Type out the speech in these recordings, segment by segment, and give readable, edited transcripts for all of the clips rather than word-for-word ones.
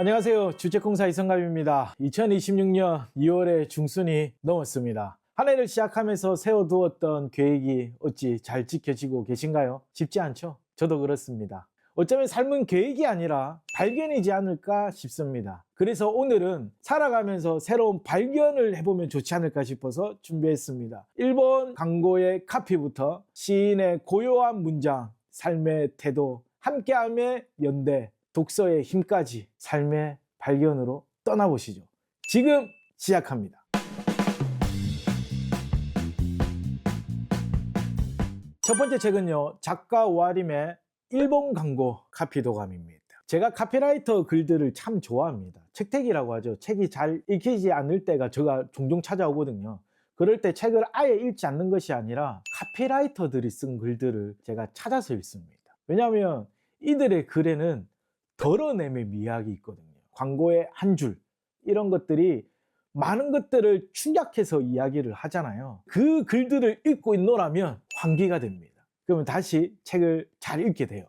안녕하세요. 주택공사 이성갑입니다. 2026년 2월의 중순이 넘었습니다. 한 해를 시작하면서 세워두었던 계획이 어찌 잘 지켜지고 계신가요? 쉽지 않죠? 저도 그렇습니다. 어쩌면 삶은 계획이 아니라 발견이지 않을까 싶습니다. 그래서 오늘은 살아가면서 새로운 발견을 해보면 좋지 않을까 싶어서 준비했습니다. 일본 광고의 카피부터 시인의 고요한 문장, 삶의 태도, 함께함의 연대, 독서의 힘까지 삶의 발견으로 떠나보시죠. 지금 시작합니다. 첫 번째 책은요, 작가 오아림의 일본 광고 카피도감입니다. 제가 카피라이터 글들을 참 좋아합니다. 책택이라고 하죠. 책이 잘 읽히지 않을 때가 제가 종종 찾아오거든요. 그럴 때 책을 아예 읽지 않는 것이 아니라 카피라이터들이 쓴 글들을 제가 찾아서 읽습니다. 왜냐하면 이들의 글에는 덜어냄의 미학이 있거든요. 광고의 한 줄, 이런 것들이 많은 것들을 충격해서 이야기를 하잖아요. 그 글들을 읽고 있노라면 환기가 됩니다. 그러면 다시 책을 잘 읽게 돼요.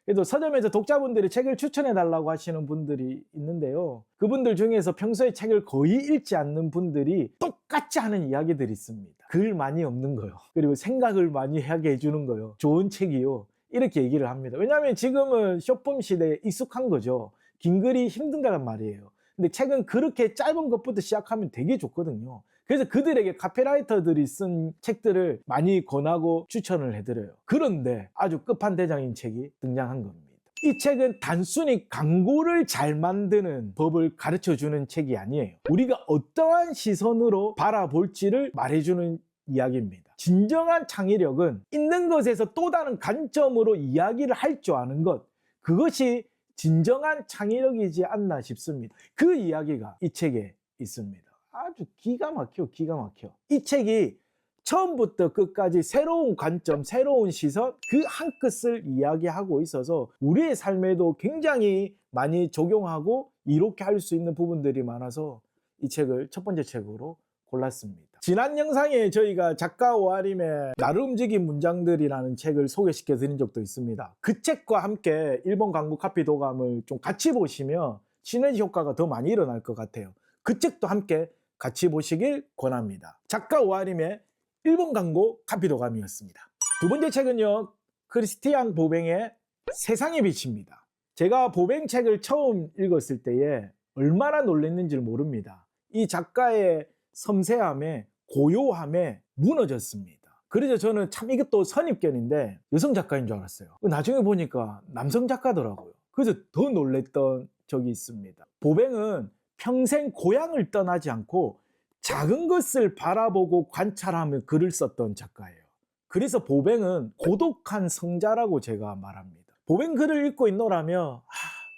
그래도 서점에서 독자분들이 책을 추천해 달라고 하시는 분들이 있는데요. 그분들 중에서 평소에 책을 거의 읽지 않는 분들이 똑같이 하는 이야기들이 있습니다. 글 많이 없는 거요. 그리고 생각을 많이 하게 해주는 거요. 좋은 책이요. 이렇게 얘기를 합니다. 왜냐하면 지금은 숏폼 시대에 익숙한 거죠. 긴 글이 힘든다는 말이에요. 근데 책은 그렇게 짧은 것부터 시작하면 되게 좋거든요. 그래서 그들에게 카피라이터들이 쓴 책들을 많이 권하고 추천을 해드려요. 그런데 아주 끝판대장인 책이 등장한 겁니다. 이 책은 단순히 광고를 잘 만드는 법을 가르쳐주는 책이 아니에요. 우리가 어떠한 시선으로 바라볼지를 말해주는 이야기입니다. 진정한 창의력은 있는 것에서 또 다른 관점으로 이야기를 할 줄 아는 것, 그것이 진정한 창의력이지 않나 싶습니다. 그 이야기가 이 책에 있습니다. 아주 기가 막혀. 이 책이 처음부터 끝까지 새로운 관점, 새로운 시선, 그 한 끝을 이야기하고 있어서 우리의 삶에도 굉장히 많이 적용하고 이롭게 할 수 있는 부분들이 많아서 이 책을 첫 번째 책으로 골랐습니다. 지난 영상에 저희가 작가 오아림의 나를 움직인 문장들이라는 책을 소개시켜 드린 적도 있습니다. 그 책과 함께 일본 광고 카피도감을 좀 같이 보시면 시너지 효과가 더 많이 일어날 것 같아요. 그 책도 함께 같이 보시길 권합니다. 작가 오아림의 일본 광고 카피도감이었습니다. 두 번째 책은요, 크리스티앙 보뱅의 세상의 빛입니다. 제가 보뱅 책을 처음 읽었을 때에 얼마나 놀랐는지를 모릅니다. 이 작가의 섬세함에 고요함에 무너졌습니다. 그래서 저는 참 이것도 선입견인데 여성 작가인 줄 알았어요. 나중에 보니까 남성 작가더라고요. 그래서 더 놀랬던 적이 있습니다. 보뱅은 평생 고향을 떠나지 않고 작은 것을 바라보고 관찰하며 글을 썼던 작가예요. 그래서 보뱅은 고독한 성자라고 제가 말합니다. 보뱅 글을 읽고 있노라며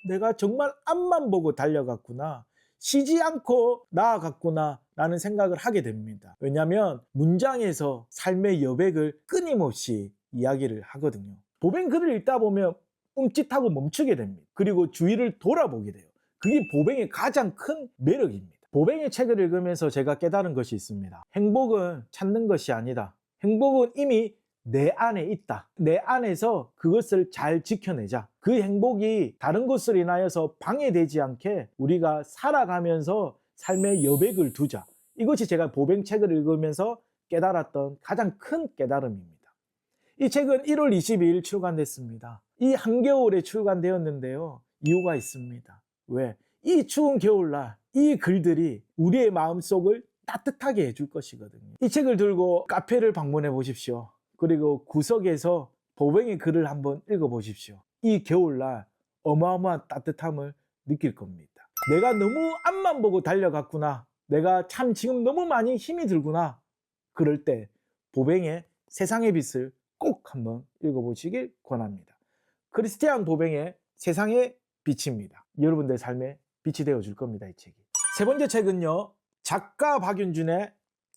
내가 정말 앞만 보고 달려갔구나, 쉬지 않고 나아갔구나 라는 생각을 하게 됩니다. 왜냐하면 문장에서 삶의 여백을 끊임없이 이야기를 하거든요. 보뱅 글을 읽다 보면 움찔하고 멈추게 됩니다. 그리고 주위를 돌아보게 돼요. 그게 보뱅의 가장 큰 매력입니다. 보뱅의 책을 읽으면서 제가 깨달은 것이 있습니다. 행복은 찾는 것이 아니다. 행복은 이미 내 안에 있다. 내 안에서 그것을 잘 지켜내자. 그 행복이 다른 것으로 인하여서 방해되지 않게 우리가 살아가면서 삶의 여백을 두자. 이것이 제가 보뱅 책을 읽으면서 깨달았던 가장 큰 깨달음입니다. 이 책은 1월 22일 출간됐습니다. 이 한겨울에 출간되었는데요. 이유가 있습니다. 왜? 이 추운 겨울날 이 글들이 우리의 마음속을 따뜻하게 해줄 것이거든요. 이 책을 들고 카페를 방문해 보십시오. 그리고 구석에서 보뱅의 글을 한번 읽어보십시오. 이 겨울날 어마어마한 따뜻함을 느낄 겁니다. 내가 너무 앞만 보고 달려갔구나. 내가 참 지금 너무 많이 힘이 들구나. 그럴 때 보뱅의 세상의 빛을 꼭 한번 읽어보시길 권합니다. 크리스티앙 보뱅의 세상의 빛입니다. 여러분들의 삶에 빛이 되어줄 겁니다. 이 책이. 세 번째 책은요, 작가 박윤준의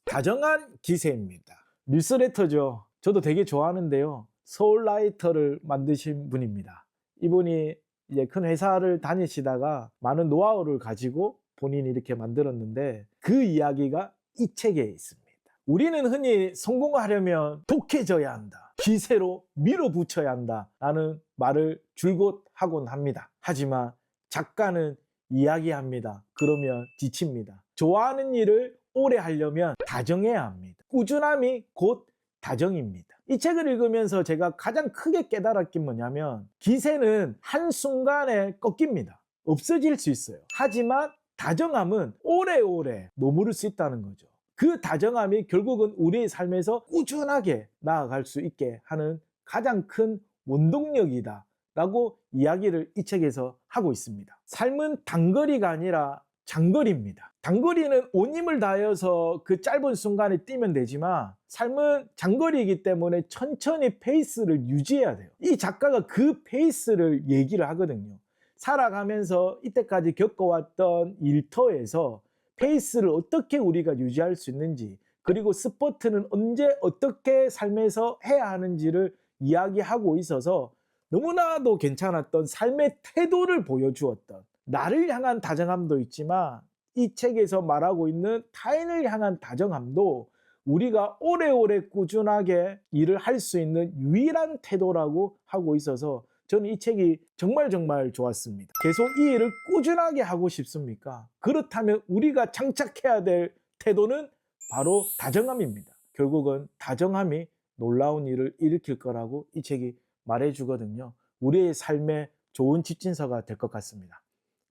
다정한 기세입니다. 뉴스레터죠. 저도 되게 좋아하는데요. 서울라이터를 만드신 분입니다. 이분이 이제 큰 회사를 다니시다가 많은 노하우를 가지고 본인이 이렇게 만들었는데 그 이야기가 이 책에 있습니다. 우리는 흔히 성공하려면 독해져야 한다, 기세로 밀어붙여야 한다 라는 말을 줄곧 하곤 합니다. 하지만 작가는 이야기합니다. 그러면 지칩니다. 좋아하는 일을 오래 하려면 다정해야 합니다. 꾸준함이 곧 다정입니다. 이 책을 읽으면서 제가 가장 크게 깨달았게 뭐냐면 기세는 한순간에 꺾입니다. 없어질 수 있어요. 하지만 다정함은 오래오래 머무를 수 있다는 거죠. 그 다정함이 결국은 우리의 삶에서 꾸준하게 나아갈 수 있게 하는 가장 큰 원동력이다 라고 이야기를 이 책에서 하고 있습니다. 삶은 단거리가 아니라 장거리입니다. 단거리는 온 힘을 다해서 그 짧은 순간에 뛰면 되지만 삶은 장거리이기 때문에 천천히 페이스를 유지해야 돼요. 이 작가가 그 페이스를 얘기를 하거든요. 살아가면서 이때까지 겪어왔던 일터에서 페이스를 어떻게 우리가 유지할 수 있는지, 그리고 스포츠는 언제 어떻게 삶에서 해야 하는지를 이야기하고 있어서 너무나도 괜찮았던 삶의 태도를 보여주었던, 나를 향한 다정함도 있지만 이 책에서 말하고 있는 타인을 향한 다정함도 우리가 오래오래 꾸준하게 일을 할 수 있는 유일한 태도라고 하고 있어서 저는 이 책이 정말 좋았습니다. 계속 이 일을 꾸준하게 하고 싶습니까? 그렇다면 우리가 장착해야 될 태도는 바로 다정함입니다. 결국은 다정함이 놀라운 일을 일으킬 거라고 이 책이 말해주거든요. 우리의 삶에 좋은 지침서가 될 것 같습니다.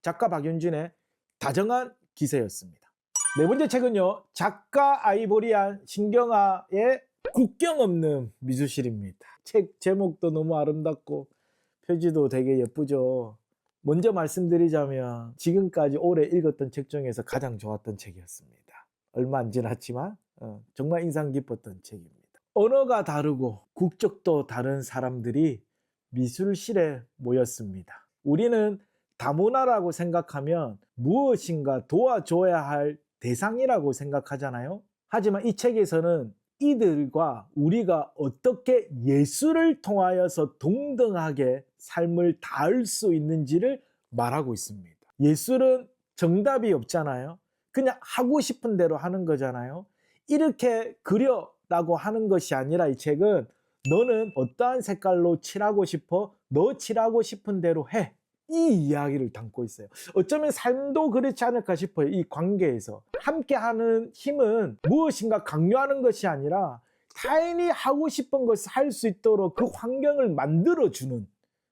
작가 박윤진의 다정한 기세였습니다. 네 번째 책은요, 작가 아이보리안 신경아의 국경 없는 미술실입니다. 책 제목도 너무 아름답고 표지도 되게 예쁘죠. 먼저 말씀드리자면 지금까지 올해 읽었던 책 중에서 가장 좋았던 책이었습니다. 얼마 안 지났지만 정말 인상 깊었던 책입니다. 언어가 다르고 국적도 다른 사람들이 미술실에 모였습니다. 우리는 다문화라고 생각하면 무엇인가 도와줘야 할 대상이라고 생각하잖아요. 하지만 이 책에서는 이들과 우리가 어떻게 예술을 통하여서 동등하게 삶을 닿을 수 있는지를 말하고 있습니다. 예술은 정답이 없잖아요. 그냥 하고 싶은 대로 하는 거잖아요. 이렇게 그려라고 하는 것이 아니라 이 책은 너는 어떠한 색깔로 칠하고 싶어? 너 칠하고 싶은 대로 해. 이 이야기를 담고 있어요. 어쩌면 삶도 그렇지 않을까 싶어요. 이 관계에서 함께하는 힘은 무엇인가 강요하는 것이 아니라 타인이 하고 싶은 것을 할 수 있도록 그 환경을 만들어주는,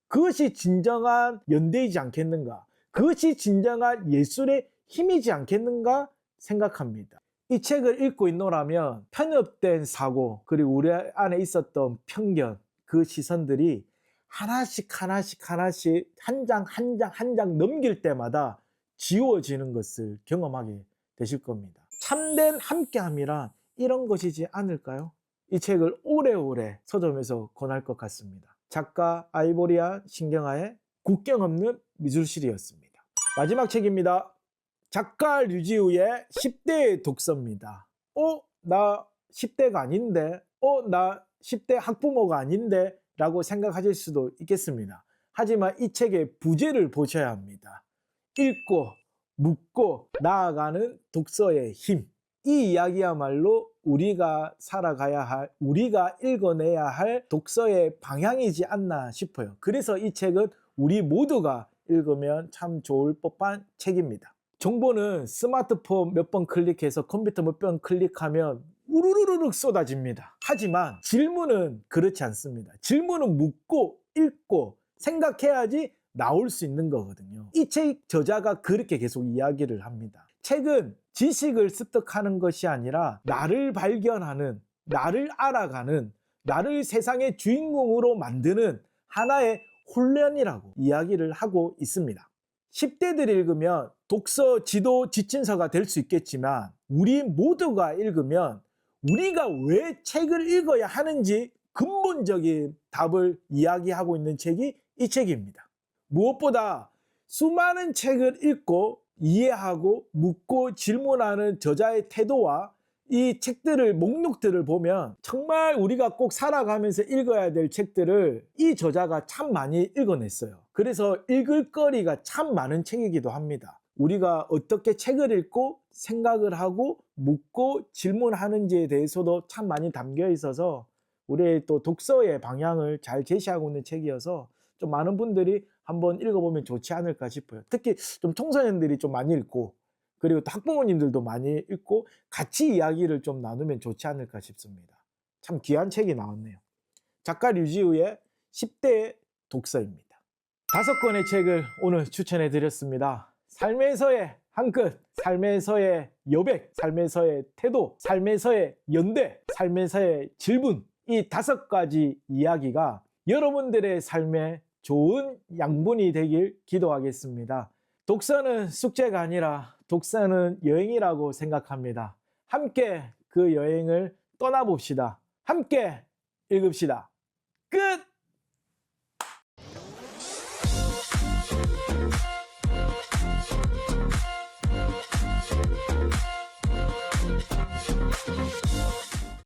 그것이 진정한 연대이지 않겠는가, 그것이 진정한 예술의 힘이지 않겠는가 생각합니다. 이 책을 읽고 있노라면 편협된 사고, 그리고 우리 안에 있었던 편견, 그 시선들이 하나씩 한 장 넘길 때마다 지워지는 것을 경험하게 되실 겁니다. 참된 함께함이란 이런 것이지 않을까요? 이 책을 오래오래 서점에서 권할 것 같습니다. 작가 아이보리안 신경아의 국경 없는 미술실이었습니다. 마지막 책입니다. 작가 류지우의 10대의 독서입니다. 나 10대가 아닌데? 나 10대 학부모가 아닌데? 라고 생각하실 수도 있겠습니다. 하지만 이 책의 부제를 보셔야 합니다. 읽고 묻고 나아가는 독서의 힘. 이 이야기야말로 우리가 살아가야 할, 우리가 읽어내야 할 독서의 방향이지 않나 싶어요. 그래서 이 책은 우리 모두가 읽으면 참 좋을 법한 책입니다. 정보는 스마트폰 몇 번 클릭해서 컴퓨터 몇 번 클릭하면 우르르르 쏟아집니다. 하지만 질문은 그렇지 않습니다. 질문은 묻고 읽고 생각해야지 나올 수 있는 거거든요. 이 책 저자가 그렇게 계속 이야기를 합니다. 책은 지식을 습득하는 것이 아니라 나를 발견하는, 나를 알아가는, 나를 세상의 주인공으로 만드는 하나의 훈련이라고 이야기를 하고 있습니다. 10대들이 읽으면 독서 지도 지침서가 될 수 있겠지만 우리 모두가 읽으면 우리가 왜 책을 읽어야 하는지 근본적인 답을 이야기하고 있는 책이 이 책입니다. 무엇보다 수많은 책을 읽고 이해하고 묻고 질문하는 저자의 태도와 이 책들을, 목록들을 보면 정말 우리가 꼭 살아가면서 읽어야 될 책들을 이 저자가 참 많이 읽어냈어요. 그래서 읽을 거리가 참 많은 책이기도 합니다. 우리가 어떻게 책을 읽고 생각을 하고 묻고 질문하는지에 대해서도 참 많이 담겨 있어서 우리의 또 독서의 방향을 잘 제시하고 있는 책이어서 좀 많은 분들이 한번 읽어보면 좋지 않을까 싶어요. 특히 좀 청소년들이 좀 많이 읽고, 그리고 또 학부모님들도 많이 읽고 같이 이야기를 좀 나누면 좋지 않을까 싶습니다. 참 귀한 책이 나왔네요. 작가 류지우의 10대 독서입니다. 5권의 책을 오늘 추천해 드렸습니다. 삶에서의 한끗, 삶에서의 여백, 삶에서의 태도, 삶에서의 연대, 삶에서의 질문, 이 5가지 이야기가 여러분들의 삶에 좋은 양분이 되길 기도하겠습니다. 독서는 숙제가 아니라 독서는 여행이라고 생각합니다. 함께 그 여행을 떠나봅시다. 함께 읽읍시다. 끝!